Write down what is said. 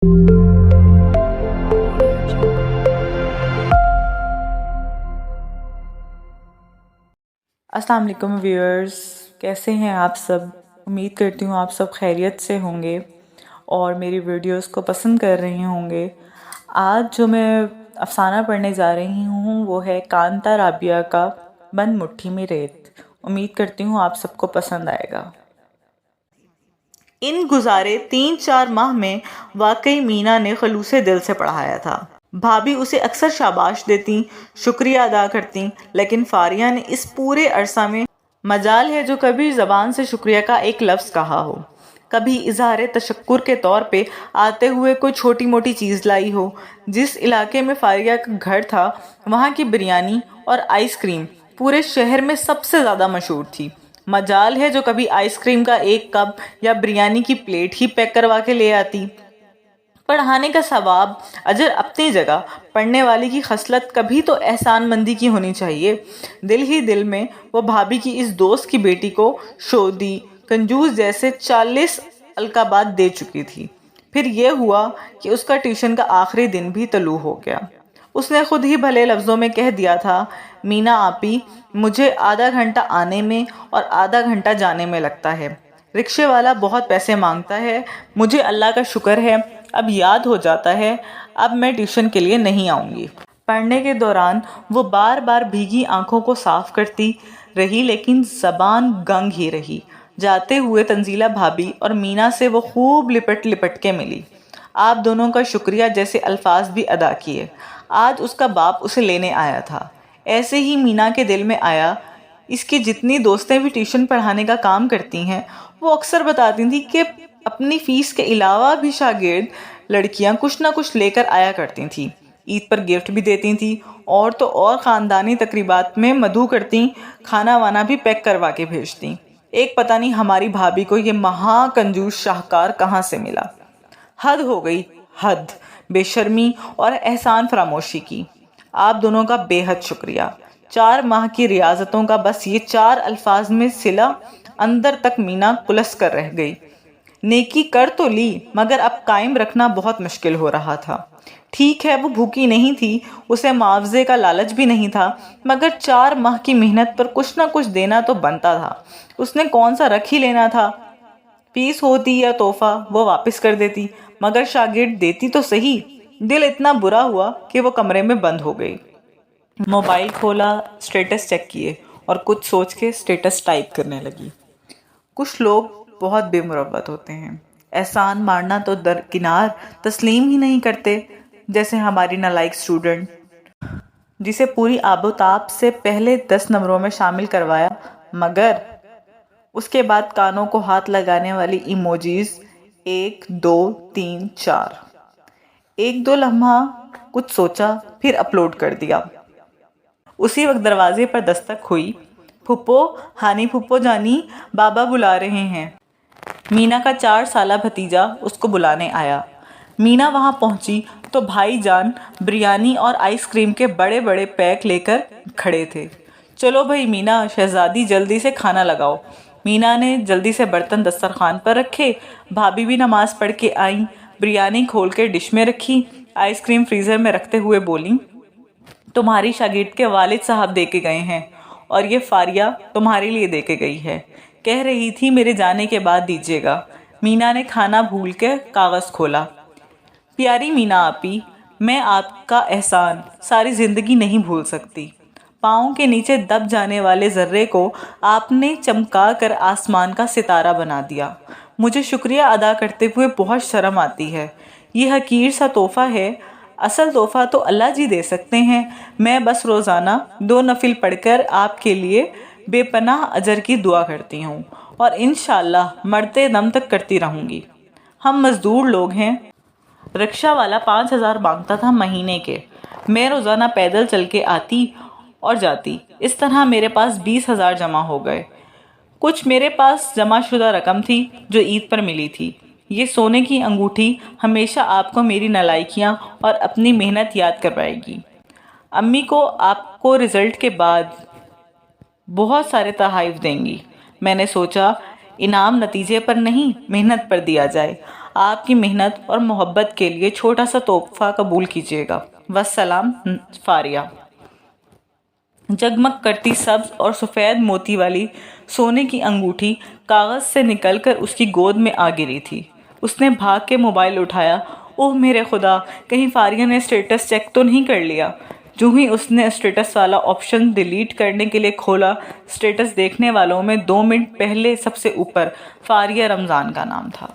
अस्सलाम वालेकुम व्यूअर्स, कैसे हैं आप सब। उम्मीद करती हूँ आप सब खैरियत से होंगे और मेरी वीडियोस को पसंद कर रहे होंगे। आज जो मैं अफसाना पढ़ने जा रही हूँ वो है कांता राबिया का बंद मुट्ठी में रेत। उम्मीद करती हूँ आप सबको पसंद आएगा। इन गुजारे 3-4 माह में वाकई मीना ने खलूसे दिल से पढ़ाया था। भाभी उसे अक्सर शाबाश देती, शुक्रिया अदा करती, लेकिन फारिया ने इस पूरे अरसा में मजाल है जो कभी ज़बान से शुक्रिया का एक लफ्ज़ कहा हो, कभी इजहार तशक्कुर के तौर पे आते हुए कोई छोटी मोटी चीज़ लाई हो। जिस इलाके में फारिया का घर था वहाँ की बिरयानी और आइसक्रीम पूरे शहर में सबसे ज़्यादा मशहूर थी। मजाल है जो कभी आइसक्रीम का एक कप या बिरयानी की प्लेट ही पैक करवा के ले आती। पढ़ाने का सवाब अजर अपनी जगह, पढ़ने वाले की खसलत कभी तो एहसान मंदी की होनी चाहिए। दिल ही दिल में वो भाभी की इस दोस्त की बेटी को शोदी कंजूस जैसे 40 अलकाबात दे चुकी थी। फिर ये हुआ कि उसका ट्यूशन का आखिरी दिन भी तलू हो गया। उसने खुद ही भले लफ्ज़ों में कह दिया था, मीना आपी, मुझे आधा घंटा आने में और आधा घंटा जाने में लगता है। रिक्शे वाला बहुत पैसे मांगता है। मुझे अल्लाह का शुक्र है अब याद हो जाता है, अब मैं ट्यूशन के लिए नहीं आऊँगी। पढ़ने के दौरान वो बार बार भीगी आंखों को साफ करती रही, लेकिन ज़बान गंग ही रही। जाते हुए तंजीला भाभी और मीना से वो खूब लिपट लिपट के मिली। आप दोनों का शुक्रिया जैसे अल्फाज भी अदा किए। आज उसका बाप उसे लेने आया था। ऐसे ही मीना के दिल में आया, इसकी जितनी दोस्तें भी ट्यूशन पढ़ाने का काम करती हैं वो अक्सर बताती थी कि अपनी फीस के अलावा भी शागिर्द लड़कियां कुछ ना कुछ लेकर आया करती थीं। ईद पर गिफ्ट भी देती थीं और तो और ख़ानदानी तकरीबात में मधु करती, खाना वाना भी पैक करवा के भेजती। एक पता नहीं हमारी भाभी को ये महा कंजूस शाहकार कहाँ से मिला। हद हो गई, हद बेशर्मी और एहसान फरामोशी की। आप दोनों का बेहद शुक्रिया। 4 माह की रियाजतों का बस ये 4 अल्फाज में सिला अंदर तक मीना कुलस कर रह गई। नेकी कर तो ली मगर अब कायम रखना बहुत मुश्किल हो रहा था। ठीक है वो भूखी नहीं थी, उसे मुआवजे का लालच भी नहीं था, मगर 4 माह की मेहनत पर कुछ ना कुछ देना तो बनता था। उसने कौन सा रख ही लेना था। फीस होती या तोहफा वो वापस कर देती, मगर शागिर्द देती तो सही। दिल इतना बुरा हुआ कि वो कमरे में बंद हो गई। मोबाइल खोला, स्टेटस चेक किए और कुछ सोच के स्टेटस टाइप करने लगी। कुछ लोग बहुत बेमुरव्वत होते हैं, एहसान मारना तो दरकिनार तस्लीम ही नहीं करते। जैसे हमारी नालायक स्टूडेंट जिसे पूरी आबोताब से पहले 10 नंबरों में शामिल करवाया, मगर उसके बाद कानों को हाथ लगाने वाली इमोजीज 1 2 3 4। 1-2 लम्हा कुछ सोचा, फिर अपलोड कर दिया। उसी वक्त दरवाजे पर दस्तक हुई। फुप्पो, हानी फुप्पो जानी, बाबा बुला रहे हैं। मीना का 4 साला भतीजा उसको बुलाने आया। मीना वहां पहुंची तो भाईजान बिरयानी और आइसक्रीम के बड़े बड़े पैक लेकर खड़े थे। चलो भाई मीना, शहजादी जल्दी से खाना लगाओ। मीना ने जल्दी से बर्तन दस्तरखान पर रखे। भाभी भी नमाज पढ़ के आई, बिरयानी खोल के डिश में रखी, आइसक्रीम फ्रीज़र में रखते हुए बोली, तुम्हारी शागिर्द के वालिद साहब दे के गए हैं और ये फारिया तुम्हारे लिए दे के गई है। कह रही थी मेरे जाने के बाद दीजिएगा। मीना ने खाना भूल के कागज़ खोला। प्यारी मीना आपी, मैं आपका एहसान सारी ज़िंदगी नहीं भूल सकती। पाँव के नीचे दब जाने वाले ज़र्रे को आपने चमका कर आसमान का सितारा बना दिया। मुझे शुक्रिया अदा करते हुए बहुत शर्म आती है। ये हकीर सा तोहफ़ा है, असल तोहफ़ा तो अल्लाह जी दे सकते हैं। मैं बस रोज़ाना 2 नफिल पढ़कर आपके लिए बेपनाह अजर की दुआ करती हूँ और इंशाअल्लाह मरते दम तक करती रहूँगी। हम मज़दूर लोग हैं। रिक्शा वाला 5,000 मांगता था महीने के। मैं रोज़ाना पैदल चल के आती और जाती। इस तरह मेरे पास 20,000 जमा हो गए। कुछ मेरे पास जमाशुदा रकम थी जो ईद पर मिली थी। ये सोने की अंगूठी हमेशा आपको मेरी नालायकियाँ और अपनी मेहनत याद करवाएगी। अम्मी को आपको रिज़ल्ट के बाद बहुत सारे तोहफ़े देंगी। मैंने सोचा इनाम नतीजे पर नहीं मेहनत पर दिया जाए। آپ کی محنت اور محبت کے لیے چھوٹا سا تحفہ قبول کیجیے گا۔ والسلام، فاریہ۔ جگمگ کرتی سبز اور سفید موتی والی سونے کی انگوٹھی کاغذ سے نکل کر اس کی گود میں آ گری تھی۔ اس نے بھاگ کے موبائل اٹھایا۔ اوہ میرے خدا، کہیں فاریہ نے اسٹیٹس چیک تو نہیں کر لیا؟ جو ہی اس نے اسٹیٹس والا آپشن ڈیلیٹ کرنے کے لیے کھولا، اسٹیٹس دیکھنے والوں میں 2 منٹ پہلے سب سے اوپر فاریہ رمضان کا نام تھا۔